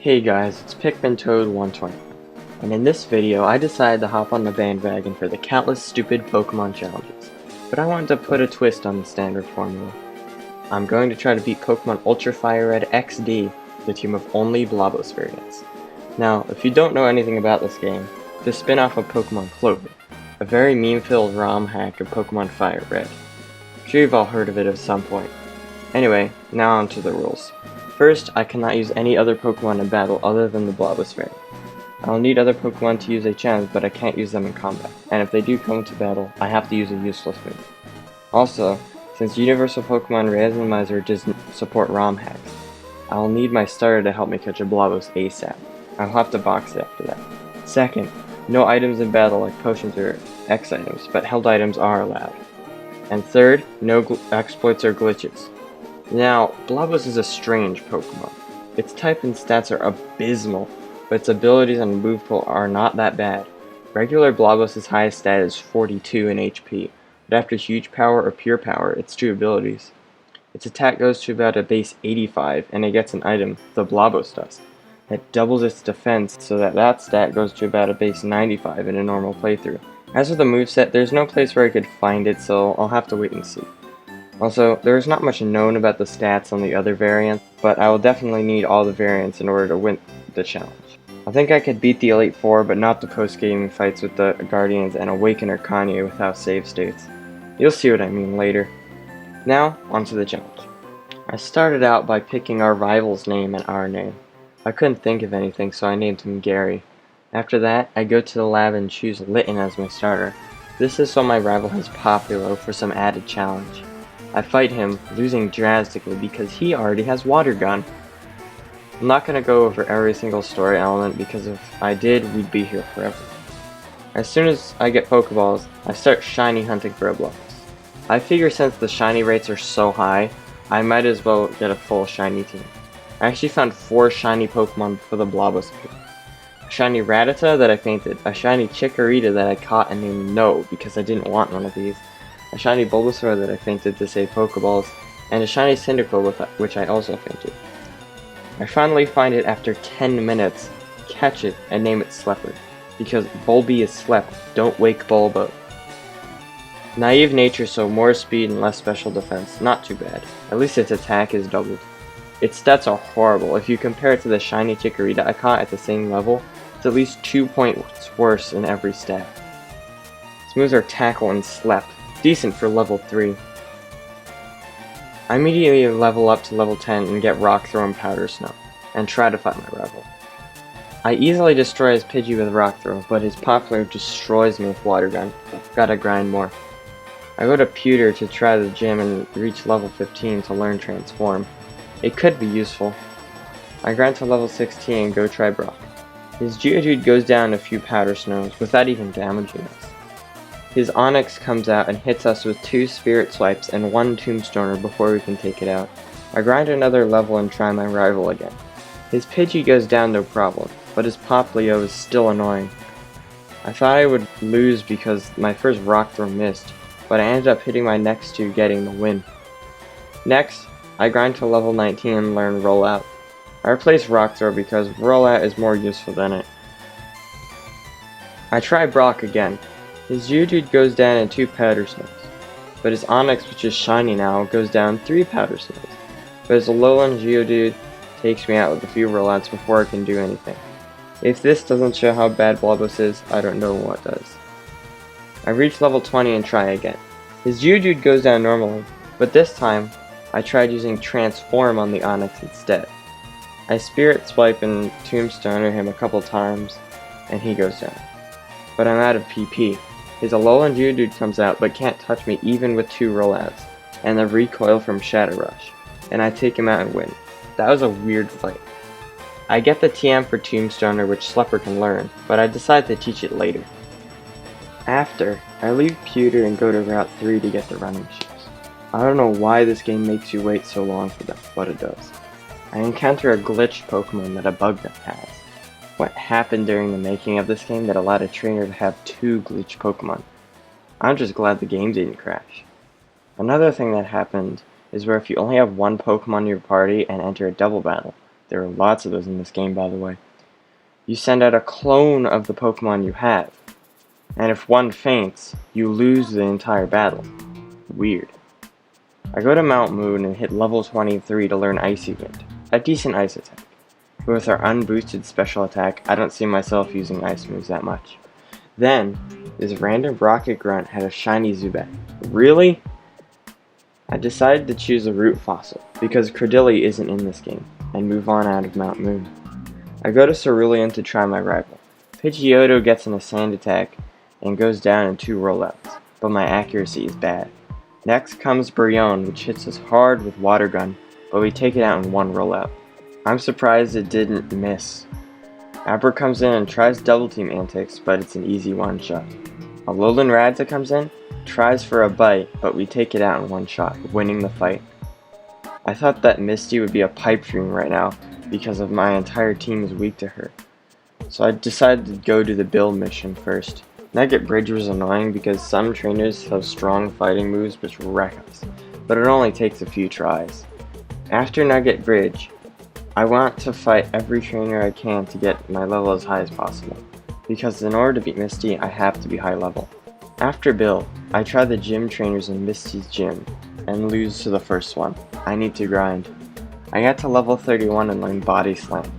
Hey guys, it's Pikmin Toad120, and in this video I decided to hop on the bandwagon for the countless stupid Pokemon challenges, but I wanted to put a twist on the standard formula. I'm going to try to beat Pokemon Ultra Fire Red XD with a team of only Blobbos variants. Now, if you don't know anything about this game, it's a spin-off of Pokemon Clover, a very meme-filled ROM hack of Pokemon Fire Red. I'm sure you've all heard of it at some point. Anyway, now on to the rules. First, I cannot use any other Pokemon in battle other than the Blobbos variant. I will need other Pokemon to use a challenge, but I can't use them in combat, and if they do come into battle, I have to use a useless move. Also, since Universal Pokemon Randomizer doesn't support ROM hacks, I will need my starter to help me catch a Blobbos ASAP. I'll have to box it after that. Second, no items in battle like potions or X items, but held items are allowed. And third, no exploits or glitches. Now, Blobbos is a strange Pokemon. Its type and stats are abysmal, but its abilities and move pool are not that bad. Regular Blobbos' highest stat is 42 in HP, but after Huge Power or Pure Power, its two abilities. Its attack goes to about a base 85, and it gets an item, the Blobbos Dust, that doubles its defense so that stat goes to about a base 95 in a normal playthrough. As for the moveset, there's no place where I could find it, so I'll have to wait and see. Also, there is not much known about the stats on the other variants, but I will definitely need all the variants in order to win the challenge. I think I could beat the Elite Four, but not the post-game fights with the Guardians and Awakener Kanye without save states. You'll see what I mean later. Now, onto the challenge. I started out by picking our rival's name and our name. I couldn't think of anything, so I named him Gary. After that, I go to the lab and choose Litten as my starter. This is so my rival has Populo for some added challenge. I fight him, losing drastically because he already has Water Gun. I'm not going to go over every single story element because if I did, we'd be here forever. As soon as I get Pokeballs, I start shiny hunting for a Blobbos. I figure since the shiny rates are so high, I might as well get a full shiny team. I actually found 4 shiny Pokemon before the Blobbos appeared. A shiny Rattata that I fainted, a shiny Chikorita that I caught and named No because I didn't want one of these, a shiny Bulbasaur that I fainted to save Pokeballs, and a shiny Cyndaquil which I also fainted. I finally find it after 10 minutes, catch it, and name it Slepper, because Bulby is slept, don't wake Bulbo. Naive nature, so more speed and less special defense, not too bad. At least its attack is doubled. Its stats are horrible. If you compare it to the shiny Chikorita I caught at the same level, it's at least 2 points worse in every stat. Its moves are Tackle and Slap. Decent for level 3. I immediately level up to level 10 and get Rock Throw and Powder Snow, and try to fight my rival. I easily destroy his Pidgey with Rock Throw, but his Popular destroys me with Water Gun. Gotta grind more. I go to Pewter to try the gym and reach level 15 to learn Transform. It could be useful. I grind to level 16 and go try Brock. His Geodude goes down a few Powder Snows without even damaging us. His Onix comes out and hits us with 2 Spirit Swipes and 1 Tombstoner before we can take it out. I grind another level and try my rival again. His Pidgey goes down no problem, but his Poplio is still annoying. I thought I would lose because my first Rock Throw missed, but I ended up hitting my next 2 getting the win. Next, I grind to level 19 and learn Rollout. I replace Rock Throw because Rollout is more useful than it. I try Brock again. His Geodude goes down in 2 Powder Snows, but his Onix, which is shiny now, goes down 3 Powder Snows. But his Alolan Geodude takes me out with a few rollouts before I can do anything. If this doesn't show how bad Blobbos is, I don't know what does. I reach level 20 and try again. His Geodude goes down normally, but this time, I tried using Transform on the Onix instead. I Spirit Swipe and Tombstoner him a couple times, and he goes down. But I'm out of PP. His Alolan Geodude comes out but can't touch me even with 2 rollouts, and the recoil from Shadow Rush, and I take him out and win. That was a weird fight. I get the TM for Tombstoner which Slepper can learn, but I decide to teach it later. After, I leave Pewter and go to Route 3 to get the running shoes. I don't know why this game makes you wait so long for them, but it does. I encounter a glitched Pokemon that a bug has. What happened during the making of this game that allowed a trainer to have 2 glitched Pokemon? I'm just glad the game didn't crash. Another thing that happened is where if you only have 1 Pokemon in your party and enter a double battle, There are lots of those in this game, by the way. You send out a clone of the Pokemon you have, and if one faints, you lose the entire battle. Weird. I go to Mount Moon and hit level 23 to learn Icy Wind, a decent ice attack. But with our unboosted special attack, I don't see myself using ice moves that much. Then, this random rocket grunt had a shiny Zubat. Really? I decided to choose a root fossil, because Credilli isn't in this game, and move on out of Mount Moon. I go to Cerulean to try my rival. Pidgeotto gets in a sand attack, and goes down in 2 rollouts, but my accuracy is bad. Next comes Brionne, which hits us hard with Water Gun, but we take it out in 1 rollout. I'm surprised it didn't miss. Abra comes in and tries double team antics, but it's an easy one-shot. Alolan Radza comes in, tries for a bite, but we take it out in 1 shot, winning the fight. I thought that Misty would be a pipe dream right now, because of my entire team is weak to her. So I decided to go to the build mission first. Nugget Bridge was annoying because some trainers have strong fighting moves which wreck us, but it only takes a few tries. After Nugget Bridge, I want to fight every trainer I can to get my level as high as possible, because in order to beat Misty, I have to be high level. After Bill, I try the gym trainers in Misty's gym, and lose to the first one. I need to grind. I got to level 31 and learned Body Slam.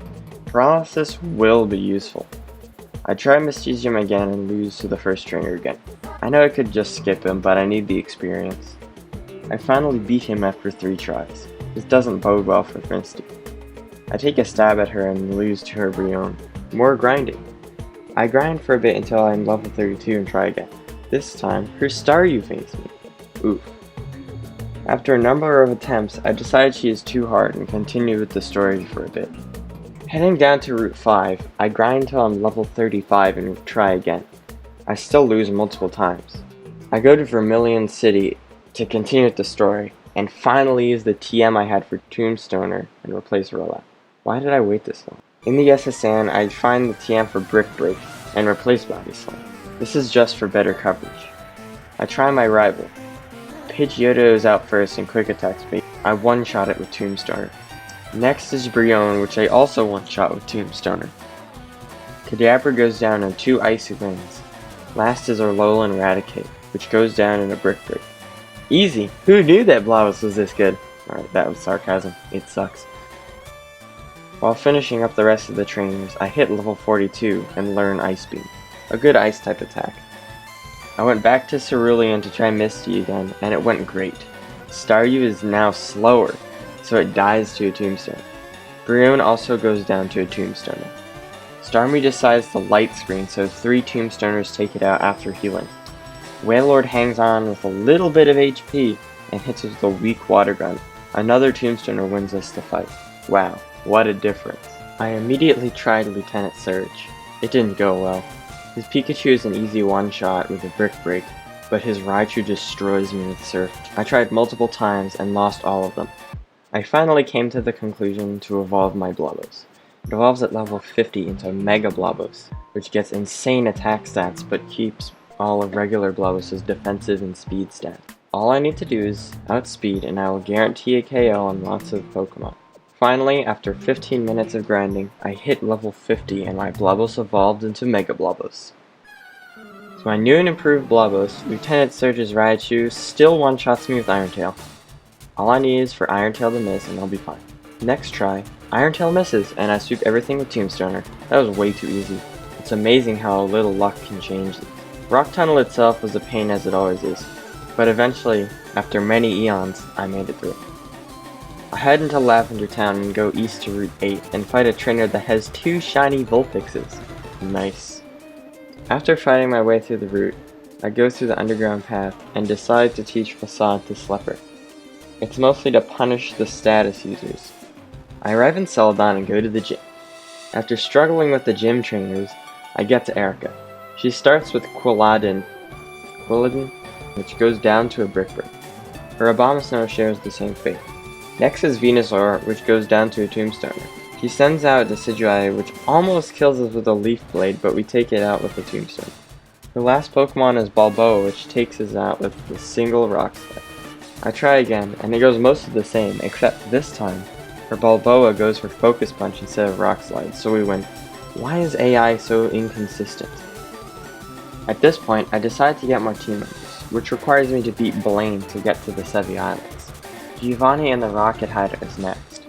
Paralysis will be useful. I try Misty's gym again and lose to the first trainer again. I know I could just skip him, but I need the experience. I finally beat him after 3 tries. This doesn't bode well for Misty. I take a stab at her and lose to her Brionne. More grinding. I grind for a bit until I'm level 32 and try again. This time, her Staryu faints me. Oof. After a number of attempts, I decide she is too hard and continue with the story for a bit. Heading down to Route 5, I grind till I'm level 35 and try again. I still lose multiple times. I go to Vermilion City to continue with the story, and finally use the TM I had for Tombstoner and replace Rollout. Why did I wait this long? In the SSN, I find the TM for Brick Break and replace Body Slam. This is just for better coverage. I try my rival. Pidgeotto is out first and quick attacks me. I one-shot it with Tombstoner. Next is Brionne, which I also one-shot with Tombstoner. Kadabra goes down in 2 Icy Winds. Last is Alolan Raticate, which goes down in a Brick Break. Easy! Who knew that Blobbos was this good? Alright, that was sarcasm. It sucks. While finishing up the rest of the trainers, I hit level 42 and learn Ice Beam, a good ice type attack. I went back to Cerulean to try Misty again, and it went great. Staryu is now slower, so it dies to a Tombstone. Brionne also goes down to a Tombstoner. Starmie decides to light screen, so 3 Tombstoners take it out after healing. Wailord hangs on with a little bit of HP and hits us with a weak water gun. Another Tombstoner wins us the fight. Wow, what a difference. I immediately tried Lieutenant Surge. It didn't go well. His Pikachu is an easy one-shot with a Brick Break, but his Raichu destroys me with Surf. I tried multiple times and lost all of them. I finally came to the conclusion to evolve my Blobbos. It evolves at level 50 into Mega Blobbos, which gets insane attack stats but keeps all of regular Blobbos' defensive and speed stats. All I need to do is outspeed and I will guarantee a KO on lots of Pokemon. Finally, after 15 minutes of grinding, I hit level 50 and my Blobbos evolved into Mega Blobbos. So my new and improved Blobbos, Lieutenant Surge's Raichu, still one-shots me with Iron Tail. All I need is for Iron Tail to miss and I'll be fine. Next try, Iron Tail misses and I sweep everything with Tombstoner. That was way too easy. It's amazing how a little luck can change this. Rock Tunnel itself was a pain as it always is, but eventually, after many eons, I made it through. I head into Lavender Town and go east to Route 8 and fight a trainer that has 2 shiny Vulpixes. Nice. After fighting my way through the route, I go through the underground path and decide to teach Facade to Slepper. It's mostly to punish the status users. I arrive in Celadon and go to the gym. After struggling with the gym trainers, I get to Erica. She starts with Quilladin, which goes down to a Brick Break. Her Abomasnow shares the same fate. Next is Venusaur, which goes down to a Tombstoner. She sends out Decidueye, which almost kills us with a Leaf Blade, but we take it out with a Tombstone. Her last Pokemon is Balboa, which takes us out with a single Rock Slide. I try again, and it goes mostly the same, except this time, Her Balboa goes for Focus Punch instead of Rock Slide, so we win. Why is AI so inconsistent? At this point, I decide to get more team members, which requires me to beat Blaine to get to the Sevi Islands. Giovanni and the Rocket Hider is next.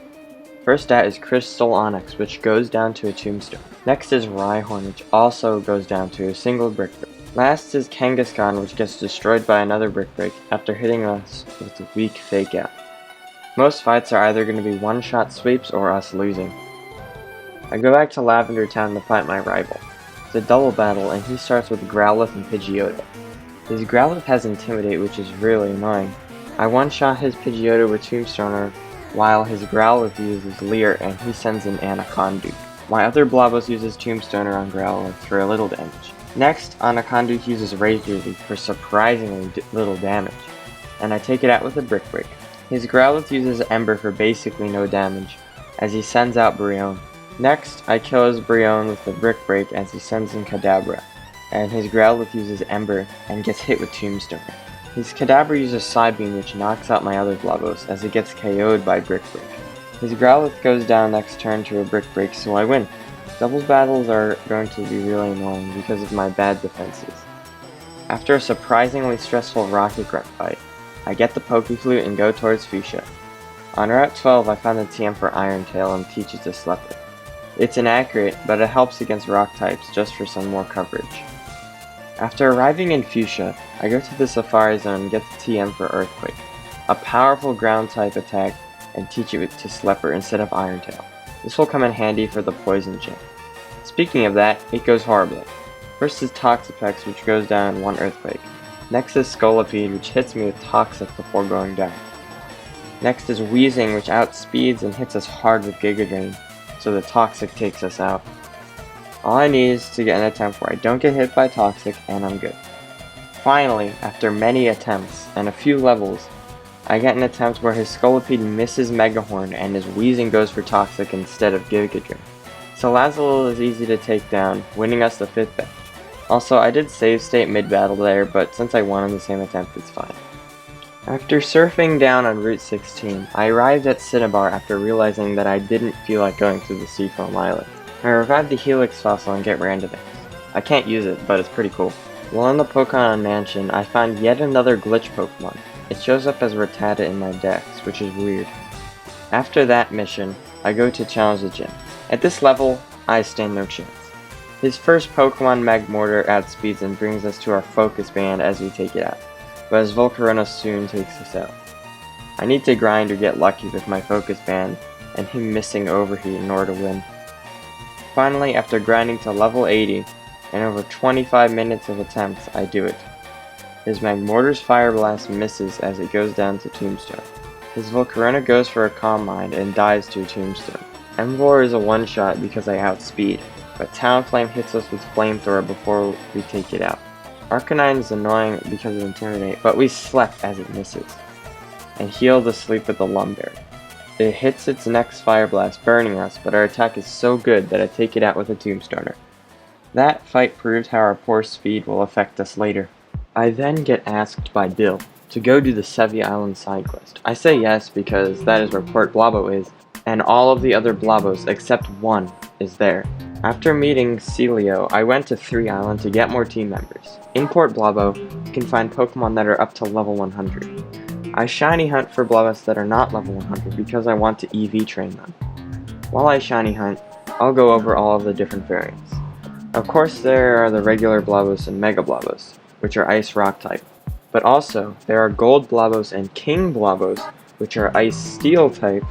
First out is Crystal Onyx, which goes down to a tombstone. Next is Rhyhorn, which also goes down to a single brick break. Last is Kangaskhan, which gets destroyed by another brick break after hitting us with a weak fake out. Most fights are either going to be one-shot sweeps or us losing. I go back to Lavender Town to fight my rival. It's a double battle, and he starts with Growlithe and Pidgeotto. His Growlithe has Intimidate, which is really annoying. I one-shot his Pidgeotto with Tombstoner, while his Growlithe uses Leer and he sends in Anaconduke. My other Blobbos uses Tombstoner on Growlithe for a little damage. Next, Anaconduke uses Razor Leaf for surprisingly little damage, and I take it out with a Brick Break. His Growlithe uses Ember for basically no damage, as he sends out Brionne. Next, I kill his Brionne with the Brick Break as he sends in Kadabra, and his Growlithe uses Ember and gets hit with Tombstoner. His Kadabra uses Psybeam, which knocks out my other Blobbos as it gets KO'd by Brick Break. His Growlithe goes down next turn to a Brick Break, so I win. Doubles battles are going to be really annoying because of my bad defenses. After a surprisingly stressful Rocket Grunt fight, I get the Pokeflute and go towards Fuchsia. On Route 12, I found the TM for Iron Tail and teach it to Slepper. It's inaccurate, but it helps against rock types just for some more coverage. After arriving in Fuchsia, I go to the Safari Zone and get the TM for Earthquake, a powerful ground type attack, and teach it to Slepper instead of Iron Tail. This will come in handy for the Poison Gym. Speaking of that, it goes horribly. First is Toxapex, which goes down in one Earthquake. Next is Scolipede, which hits me with Toxic before going down. Next is Weezing, which outspeeds and hits us hard with Giga Drain, so the Toxic takes us out. All I need is to get an attempt where I don't get hit by Toxic, and I'm good. Finally, after many attempts and a few levels, I get an attempt where his Scolipede misses Megahorn and his Weezing goes for Toxic instead of Giga Drain. Salazzle is easy to take down, winning us the 5th battle. Also, I did save state mid-battle there, but since I won on the same attempt, it's fine. After surfing down on Route 16, I arrived at Cinnabar after realizing that I didn't feel like going through the Seafoam Island. I revived the Helix fossil and get Randomax. I can't use it, but it's pretty cool. While in the Pokemon Mansion, I found yet another glitch Pokemon. It shows up as Rattata in my dex, which is weird. After that mission, I go to challenge the gym. At this level, I stand no chance. His first Pokemon Magmortar outspeeds and brings us to our Focus Band as we take it out, but his Volcarona soon takes us out. I need to grind or get lucky with my Focus Band, and him missing Overheat in order to win. Finally, after grinding to level 80, and over 25 minutes of attempts, I do it. His Magmortar's Fire Blast misses as it goes down to Tombstone. His Volcarona goes for a Calm Mind and dies to a Tombstone. Emvor is a one-shot because I outspeed, but Talonflame hits us with Flamethrower before we take it out. Arcanine is annoying because of Intimidate, but we Slept as it misses, and Heal the Sleep with the Lumberry. It hits its next Fire Blast, burning us, but our attack is so good that I take it out with a Tombstoner. That fight proved how our poor speed will affect us later. I then get asked by Bill to go do the Sevi Island side quest. I say yes because that is where Port Blobbo is, and all of the other Blobbos except one is there. After meeting Celio, I went to 3 Island to get more team members. In Port Blobbo, you can find Pokemon that are up to level 100. I shiny hunt for Blobbos that are not level 100 because I want to EV train them. While I shiny hunt, I'll go over all of the different variants. Of course, there are the regular Blobbos and Mega Blobbos, which are Ice Rock type. But also, there are Gold Blobbos and King Blobbos, which are Ice Steel type,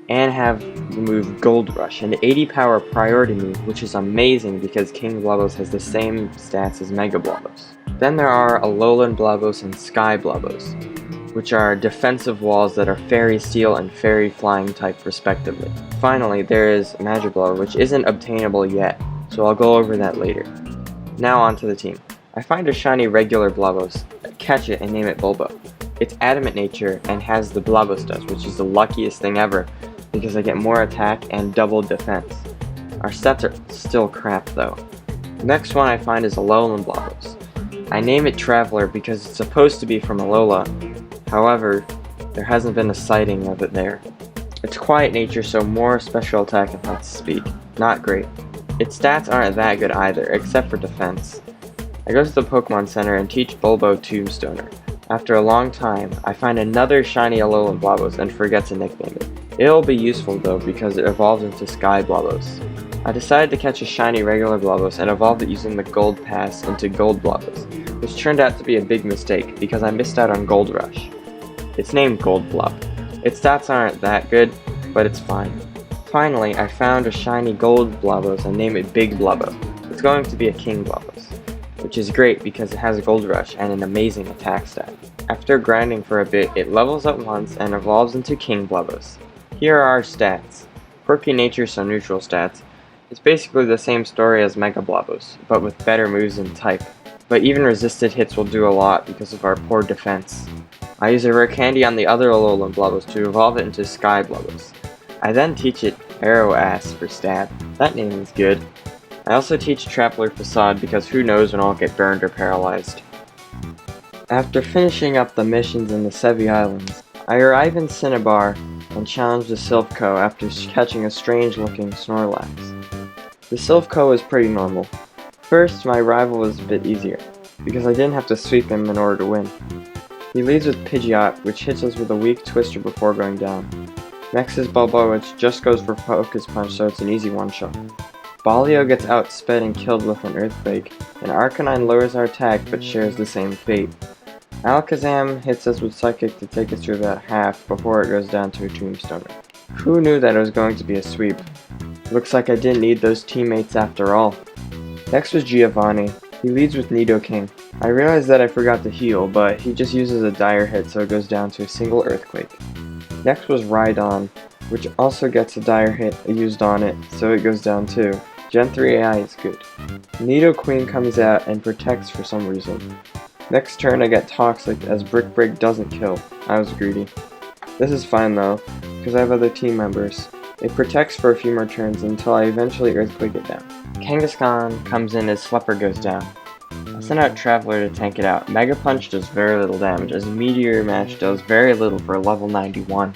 and have the move Gold Rush, an 80 power priority move, which is amazing because King Blobbos has the same stats as Mega Blobbos. Then there are Alolan Blobbos and Sky Blobbos, which are defensive walls that are Fairy Steel and Fairy Flying type respectively. Finally, there is Magiblor, which isn't obtainable yet, so I'll go over that later. Now onto the team. I find a shiny regular Blobbos, catch it and name it Bulbo. It's adamant nature and has the Blobbos dust, which is the luckiest thing ever because I get more attack and double defense. Our stats are still crap though. The next one I find is Alolan Blobbos. I name it Traveler because it's supposed to be from Alola, however, there hasn't been a sighting of it there. It's quiet nature, so more special attack and less speed. Not great. Its stats aren't that good either, except for defense. I go to the Pokemon Center and teach Bulbo Tombstoner. After a long time, I find another shiny Alolan Blobbos and forget to nickname it. It'll be useful though because it evolves into Sky Blobbos. I decided to catch a shiny regular Blobbos and evolve it using the Gold Pass into Gold Blobbos, which turned out to be a big mistake because I missed out on Gold Rush. It's named Gold Blob. Its stats aren't that good, but it's fine. Finally, I found a shiny Gold Blobbos and named it Big Blobbo. It's going to be a King Blobbos, which is great because it has a Gold Rush and an amazing attack stat. After grinding for a bit, it levels up once and evolves into King Blobbos. Here are our stats. Quirky nature, so neutral stats. It's basically the same story as Mega Blobbos, but with better moves and type. But even resisted hits will do a lot because of our poor defense. I use a rare candy on the other Alolan Blobbos to evolve it into Sky Blobbos. I then teach it Arrow Ass for stab. That name is good. I also teach Traveler Facade because who knows when I'll get burned or paralyzed. After finishing up the missions in the Sevi Islands, I arrive in Cinnabar and challenge the Silph Co after catching a strange looking Snorlax. The Silph Co is pretty normal. First, my rival was a bit easier, because I didn't have to sweep him in order to win. He leads with Pidgeot, which hits us with a weak Twister before going down. Next is Bulbo, which just goes for Focus Punch, so it's an easy one-shot. Balio gets outsped and killed with an Earthquake, and Arcanine lowers our attack but shares the same fate. Alakazam hits us with Psychic to take us to about half before it goes down to a Tombstoner. Who knew that it was going to be a sweep? Looks like I didn't need those teammates after all. Next was Giovanni. He leads with Nidoking. I realized that I forgot to heal, but he just uses a dire hit so it goes down to a single Earthquake. Next was Rhydon, which also gets a dire hit used on it, so it goes down too. Gen 3 AI is good. Nidoqueen comes out and protects for some reason. Next turn I get Toxic as Brick Break doesn't kill. I was greedy. This is fine though, because I have other team members. It protects for a few more turns until I eventually Earthquake it down. Kangaskhan comes in as Slipper goes down. I send out Traveler to tank it out. Mega Punch does very little damage, as Meteor Mash does very little for level 91.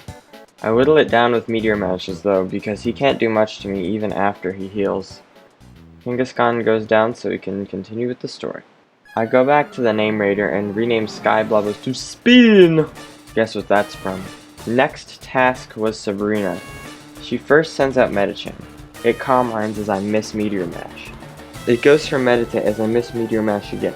I whittle it down with Meteor Mashes though, because he can't do much to me even after he heals. Kangaskhan goes down so we can continue with the story. I go back to the Name Raider and rename Sky Blobbos to Spin! Guess what that's from. Next task was Sabrina. She first sends out Medicham. It Calm Minds as I miss Meteor Mash. It goes for Meditate as I miss Meteor Mash again.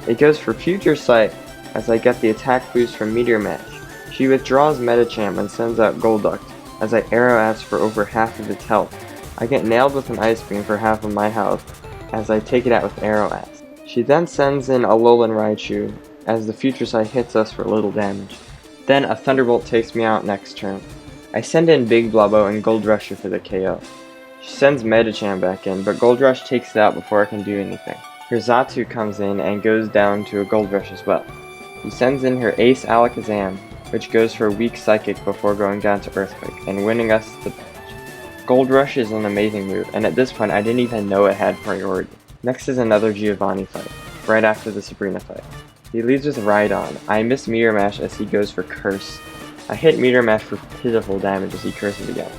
It goes for Future Sight as I get the attack boost from Meteor Mash. She withdraws Medicham and sends out Golduck as I Arrow Ass for over half of its health. I get nailed with an Ice Beam for half of my health as I take it out with Arrow Ass. She then sends in Alolan Raichu as the Future Sight hits us for little damage. Then a Thunderbolt takes me out next turn. I send in Big Blobbo and Gold Rusher for the KO. She sends Medicham back in, but Gold Rush takes it out before I can do anything. Her Xatu comes in and goes down to a Gold Rush as well. She sends in her Ace Alakazam, which goes for a weak Psychic before going down to Earthquake and winning us the match. Gold Rush is an amazing move, and at this point I didn't even know it had priority. Next is another Giovanni fight, right after the Sabrina fight. He leads with Rhydon. I miss Meteor Mash as he goes for Curse. I hit Meteor Mash for pitiful damage as he curses again.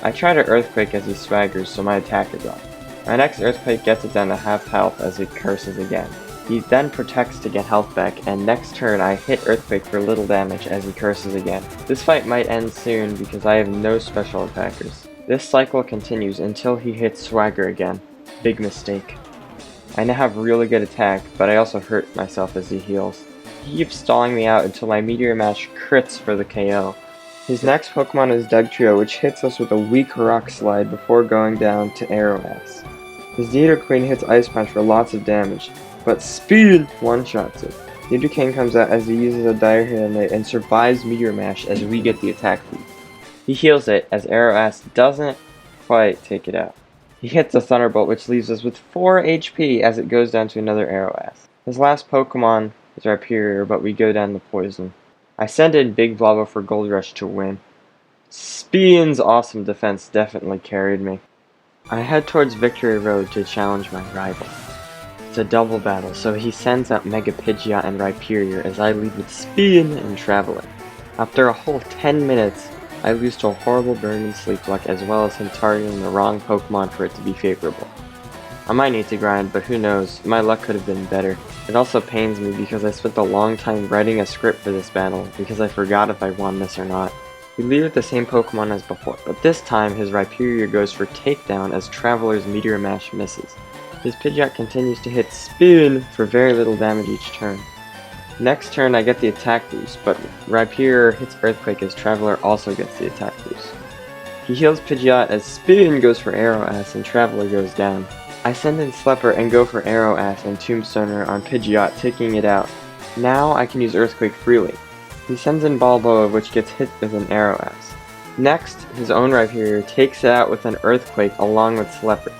I try to Earthquake as he swaggers, so my attack is off. My next Earthquake gets it down to half health as it curses again. He then protects to get health back, and next turn I hit Earthquake for little damage as he curses again. This fight might end soon because I have no special attackers. This cycle continues until he hits Swagger again. Big mistake. I now have really good attack, but I also hurt myself as he heals. He keeps stalling me out until my Meteor Mash crits for the KO. His next Pokemon is Dugtrio, which hits us with a weak Rock Slide before going down to Arrow Ass. His Nidoqueen hits Ice Punch for lots of damage, but Speed one-shots it. Nidoking comes out as he uses a Dire Hit on it and survives Meteor Mash as we get the attack boost. He heals it as Arrow Ass doesn't quite take it out. He hits a Thunderbolt, which leaves us with 4 HP as it goes down to another Arrow Ass. His last Pokemon is Rhyperior, but we go down to Poison. I send in Big Blobbo for Gold Rush to win. Spin's awesome defense definitely carried me. I head towards Victory Road to challenge my rival. It's a double battle, so he sends out Mega Pidgeot and Rhyperior as I lead with Spin and Traveler. After a whole 10 minutes, I lose to a horrible burn and sleep luck as well as him targeting the wrong Pokemon for it to be favorable. I might need to grind, but who knows, my luck could have been better. It also pains me because I spent a long time writing a script for this battle because I forgot if I won this or not. We lead with the same Pokemon as before, but this time his Rhyperior goes for Takedown as Traveler's Meteor Mash misses. His Pidgeot continues to hit Spin for very little damage each turn. Next turn I get the attack boost, but Rhyperior hits Earthquake as Traveler also gets the attack boost. He heals Pidgeot as Spin goes for Arrow Ass and Traveler goes down. I send in Slepper and go for Arrow Ass and Tombstoner on Pidgeot, taking it out. Now I can use Earthquake freely. He sends in Balboa, which gets hit with an Arrow Ass. Next, his own Rhyperior takes it out with an Earthquake along with Slepper.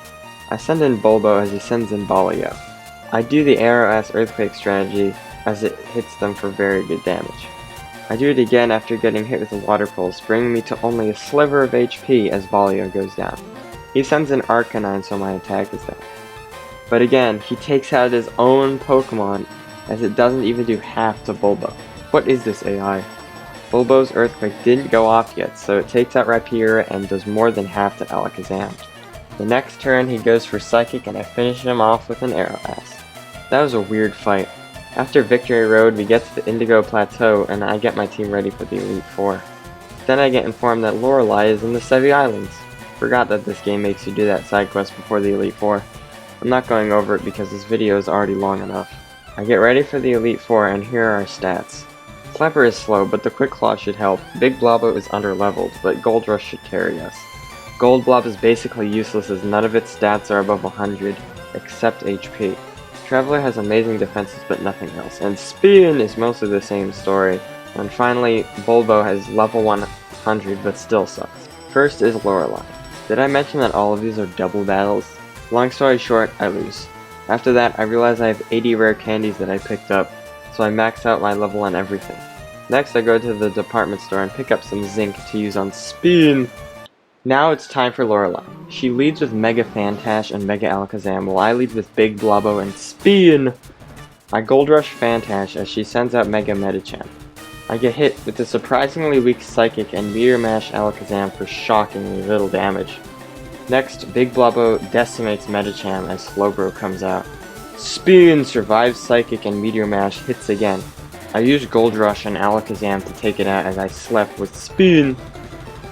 I send in Bulbo as he sends in Balio. I do the Arrow Ass Earthquake strategy as it hits them for very good damage. I do it again after getting hit with a Water Pulse, bringing me to only a sliver of HP as Balio goes down. He sends in Arcanine so my attack is down. But again, he takes out his own Pokemon as it doesn't even do half to Bulbo. What is this AI? Bulbo's Earthquake didn't go off yet, so it takes out Rhyperior and does more than half to Alakazam. The next turn he goes for Psychic and I finish him off with an Arrow Ass. That was a weird fight. After Victory Road we get to the Indigo Plateau and I get my team ready for the Elite Four. Then I get informed that Lorelei is in the Sevi Islands. Forgot that this game makes you do that side quest before the Elite Four. I'm not going over it because this video is already long enough. I get ready for the Elite Four and here are our stats. Slepper is slow, but the Quick Claw should help. Big Blobbo is under-leveled, but Gold Rush should carry us. Gold Blob is basically useless as none of its stats are above 100, except HP. Traveler has amazing defenses but nothing else, and Spin is mostly the same story. And finally, Bulbo has level 100 but still sucks. First is Lorelei. Did I mention that all of these are double battles? Long story short, I lose. After that, I realize I have 80 rare candies that I picked up, so I max out my level on everything. Next, I go to the department store and pick up some zinc to use on Spin. Now it's time for Lorelei. She leads with Mega Fantash and Mega Alakazam, while I lead with Big Blobbo and Spin. I Gold Rush Fantash as she sends out Mega Medicham. I get hit with the surprisingly weak Psychic and Meteor Mash Alakazam for shockingly little damage. Next, Big Blobbo decimates Medicham as Slowbro comes out. Spin survives Psychic and Meteor Mash hits again. I use Gold Rush and Alakazam to take it out as I slept with Spin.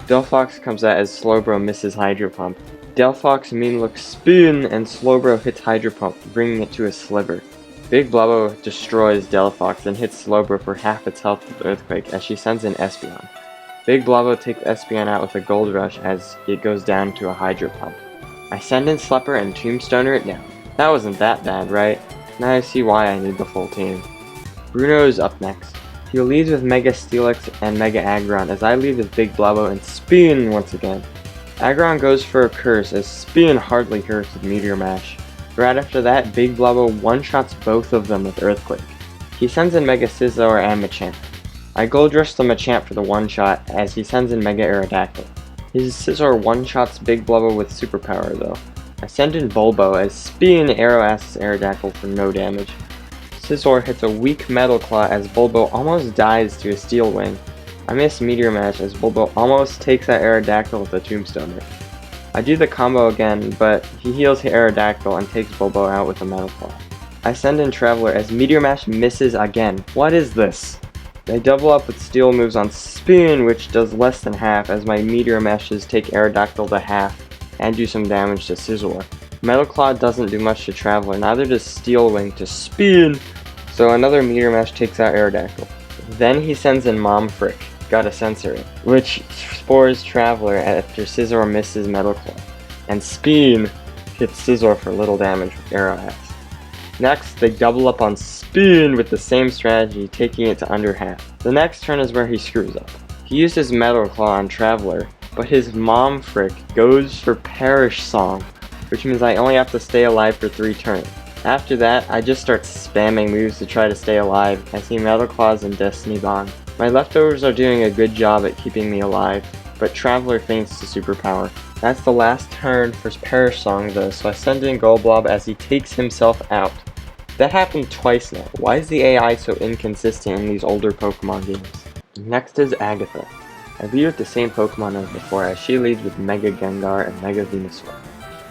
Delphox comes out as Slowbro misses Hydro Pump. Delphox mean looks Spin and Slowbro hits Hydro Pump, bringing it to a sliver. Big Blobbo destroys Delphox and hits Slowbro for half its health with Earthquake as she sends in Espeon. Big Blobbo takes Espeon out with a Gold Rush as it goes down to a Hydro Pump. I send in Slepper and Tombstoner it down. That wasn't that bad, right? Now I see why I need the full team. Bruno is up next. He leads with Mega Steelix and Mega Aggron as I lead with Big Blobbo and Spin once again. Aggron goes for a Curse as Spin hardly hurts with Meteor Mash. Right after that, Big Blobbo one-shots both of them with Earthquake. He sends in Mega Scizor and Machamp. I Gold Rush the Machamp for the one-shot as he sends in Mega Aerodactyl. His Scizor one-shots Big Blobbo with Superpower though. I send in Bulbo as Spin Arrow Ass's Aerodactyl for no damage. Scizor hits a weak Metal Claw as Bulbo almost dies to a Steel Wing. I miss Meteor Mash as Bulbo almost takes out Aerodactyl with a Tombstoner. I do the combo again, but he heals Aerodactyl and takes Bulbo out with a Metal Claw. I send in Traveler as Meteor Mash misses again. What is this? I double up with Steel moves on Spin, which does less than half as my Meteor Mashes take Aerodactyl to half and do some damage to Scizor. Metal Claw doesn't do much to Traveler, neither does Steel Wing to Spin, so another Meteor Mash takes out Aerodactyl. Then he sends in Mom Frick, gotta censor it, which spores Traveler after Scizor misses Metal Claw, and Spin hits Scizor for little damage with Arrow Axe. Next, they double up on Spin with the same strategy, taking it to under half. The next turn is where he screws up. He uses Metal Claw on Traveler, but his Mom Frick goes for Perish Song, which means I only have to stay alive for 3 turns. After that, I just start spamming moves to try to stay alive as he Metal Claws and Destiny Bond. My leftovers are doing a good job at keeping me alive, but Traveler faints to Superpower. That's the last turn for Perish Song though, so I send in Golblob as he takes himself out. That happened twice now. Why is the AI so inconsistent in these older Pokemon games? Next is Agatha. I lead with the same Pokemon as before, as she leads with Mega Gengar and Mega Venusaur.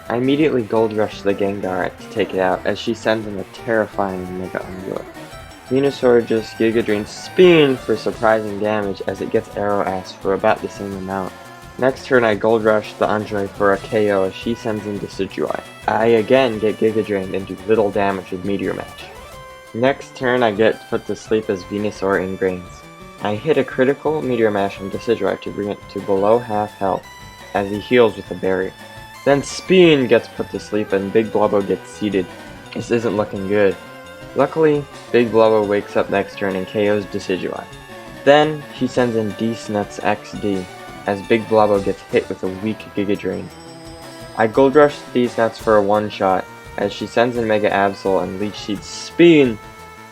I immediately Gold Rush the Gengar to take it out, as she sends in a terrifying Mega Ungulate. Venusaur just Giga Drains Spin for surprising damage, as it gets Arrow Ass for about the same amount. Next turn I Gold Rush the Undre for a KO, as she sends in Decidueye. I again get Giga Drained and do little damage with Meteor Mash. Next turn I get put to sleep as Venusaur ingrains. I hit a critical Meteor Mash on Decidueye to bring it to below half health, as he heals with a berry. Then Spin gets put to sleep and Big Blobbo gets seated. This isn't looking good. Luckily, Big Blobbo wakes up next turn and KOs Decidueye. Then she sends in D-Snuts XD, as Big Blobbo gets hit with a weak Giga Drain. I Gold Rush D-Snuts for a one-shot, as she sends in Mega Absol and Leech Seed Spin.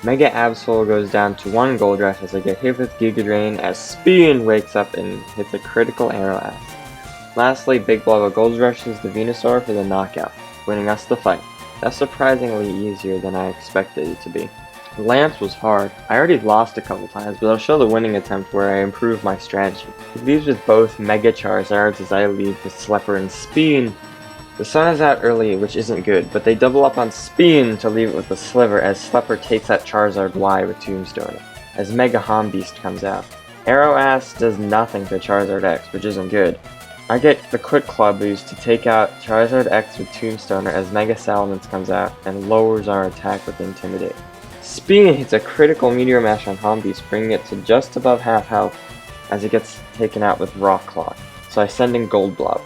Mega Absol goes down to 1 Gold Rush as I get hit with Giga Drain, as Spin wakes up and hits a critical Arrow Ass. Lastly, Big Blobbo Gold Rushes the Venusaur for the knockout, winning us the fight. That's surprisingly easier than I expected it to be. Lance was hard. I already lost a couple times, but I'll show the winning attempt where I improved my strategy. He leaves with both Mega Charizards as I lead with Slipper and Spin. The sun is out early, which isn't good, but they double up on Spin to leave it with a Sliver as Slipper takes out Charizard Y with Tombstone, as Mega Beast comes out. Arrow Ass does nothing to Charizard X, which isn't good. I get the Quick Claw boost to take out Charizard X with Tombstoner as Mega Salamence comes out and lowers our attack with Intimidate. Spin hits a critical Meteor Mash on Beast, bringing it to just above half health as it gets taken out with Rock Claw, so I send in Gold Blob.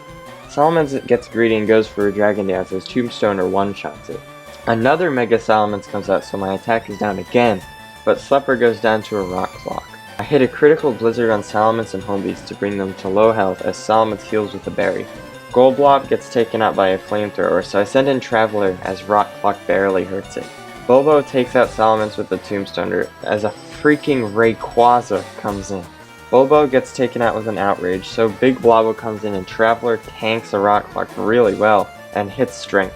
Salamence gets greedy and goes for a Dragon Dance as Tombstoner one-shots it. Another Mega Salamence comes out, so my attack is down again, but Slipper goes down to a Rock Clock. I hit a critical Blizzard on Salamence and Homebeast to bring them to low health as Salamence heals with a berry. Gold Blob gets taken out by a Flamethrower, so I send in Traveler as Rock Clock barely hurts it. Bulbo takes out Salamence with the Tombstoner as a freaking Rayquaza comes in. Bulbo gets taken out with an Outrage, so Big Blobbo comes in and Traveler tanks a Rock Clock really well and hits Strength.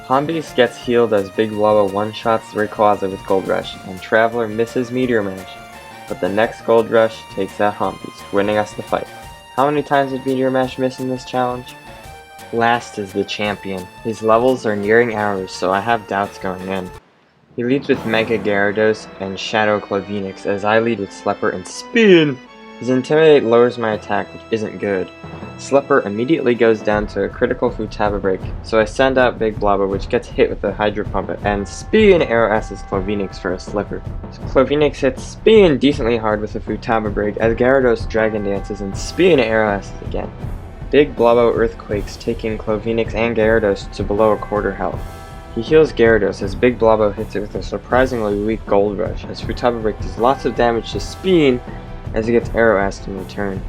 Homebeast gets healed as Big Blobbo one-shots Rayquaza with Gold Rush, and Traveler misses Meteor Mash. But the next Gold Rush takes out Homebeast, winning us the fight. How many times did Meteor Mash miss in this challenge? Last is the champion. His levels are nearing ours, so I have doubts going in. He leads with Mega Gyarados and Shadow Clavinix as I lead with Slipper and Spin. His Intimidate lowers my attack, which isn't good. Slipper immediately goes down to a critical Futaba Break, so I send out Big Blobbo, which gets hit with a Hydro Pump and Spin Arrow Asses Clavinix for a Slipper. Clavinix hits Spin decently hard with a Futaba Break as Gyarados Dragon Dances and Spin Arrow Asses again. Big Blobbo Earthquakes, taking Clavinix and Gyarados to below a quarter health. He heals Gyarados as Big Blobbo hits it with a surprisingly weak Gold Rush, as Futaba Break does lots of damage to Spin as he gets Arrow Assed in return.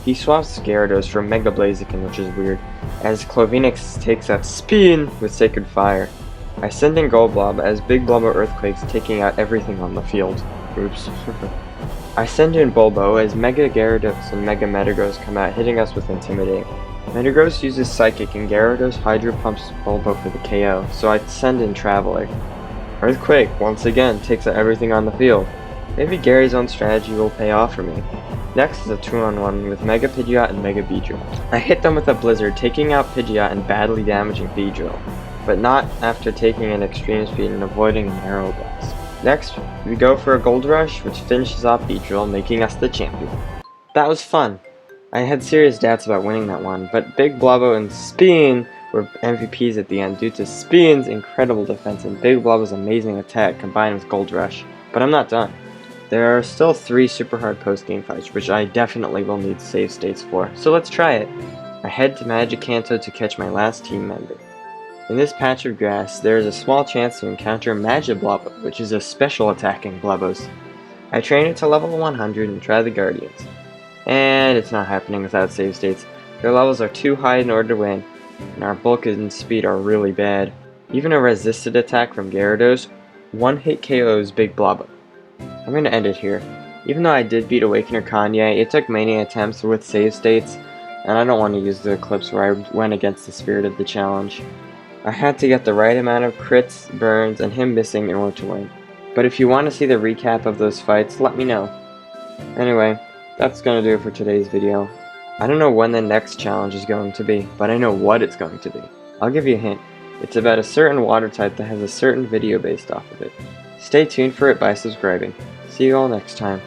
He swaps Gyarados for Mega Blaziken, which is weird, as Clavinix takes out Spin with Sacred Fire. I send in Gold Blob as Big Blobbo Earthquakes, taking out everything on the field. Oops. I send in Bulbo as Mega Gyarados and Mega Metagross come out, hitting us with Intimidate. Metagross uses Psychic and Gyarados Hydro Pumps Bulbo for the KO, so I send in Traveler. Earthquake, once again, takes out everything on the field. Maybe Gary's own strategy will pay off for me. Next is a 2-on-1 with Mega Pidgeot and Mega Beedrill. I hit them with a Blizzard, taking out Pidgeot and badly damaging Beedrill, but not after taking an Extreme Speed and avoiding an Arrow Blast. Next, we go for a Gold Rush, which finishes off Beedrill, making us the champion. That was fun. I had serious doubts about winning that one, but Big Blobbo and Spin were MVPs at the end due to Spin's incredible defense and Big Blobbo's amazing attack combined with Gold Rush. But I'm not done. There are still 3 super hard post-game fights, which I definitely will need save states for, so let's try it. I head to Magic Kanto to catch my last team member. In this patch of grass, there is a small chance to encounter Magiblobbo, which is a special attacking Blobbos. I train it to level 100 and try the Guardians. And it's not happening without save states. Their levels are too high in order to win, and our bulk and speed are really bad. Even a resisted attack from Gyarados, one-hit KOs Big Blobbo. I'm going to end it here. Even though I did beat Awakener Kanye, it took many attempts with save states, and I don't want to use the clips where I went against the spirit of the challenge. I had to get the right amount of crits, burns, and him missing in order to win. But if you want to see the recap of those fights, let me know. Anyway, that's gonna do it for today's video. I don't know when the next challenge is going to be, but I know what it's going to be. I'll give you a hint. It's about a certain water type that has a certain video based off of it. Stay tuned for it by subscribing. See you all next time.